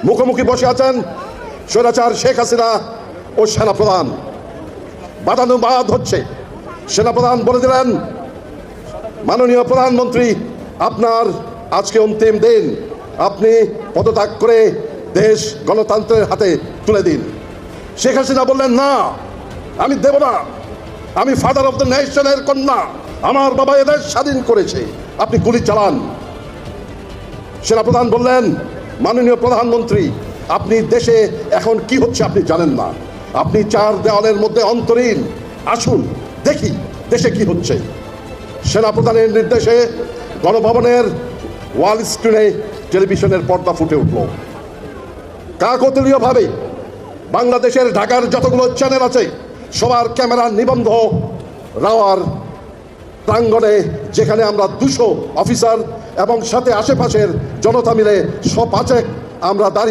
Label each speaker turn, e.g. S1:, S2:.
S1: মুখোমুখি বসে আছেন স্বৈরাচার শেখ হাসিনা ও সেনাপ্রধান। বাদানুবাদ হচ্ছে। সেনাপ্রধান বলে দিলেন, মাননীয় প্রধানমন্ত্রী, আপনার আজকে অন্তিম দিন, আপনি পদত্যাগ করে দেশ গণতন্ত্রের হাতে তুলে দিন। শেখ হাসিনা বললেন, না, আমি দেব না, আমি ফাদার অফ দ্য নেশনের কন্যা, আমার বাবা এদেশ স্বাধীন করেছে, আপনি গুলি চালান। সেনাপ্রধান বললেন, মাননীয় প্রধানমন্ত্রী, আপনি দেশে এখন কি হচ্ছে আপনি জানেন না, আপনি চার দেওয়ালের মধ্যে অন্তরীণ, আসুন দেখি দেশে কি হচ্ছে। সেনাপ্রধানের নির্দেশে গণভবনের ওয়াল স্ক্রিনে টেলিভিশনের পর্দা ফুটে উঠল। কাকতালীয়ভাবে বাংলাদেশের ঢাকার যতগুলো চ্যানেল আছে সবার ক্যামেরা নিবন্ধ রাওয়ার প্রাঙ্গণে, যেখানে আমরা 200 অফিসার এবং সাথে আশেপাশের জনতা মিলে 105 আমরা দাঁড়িয়ে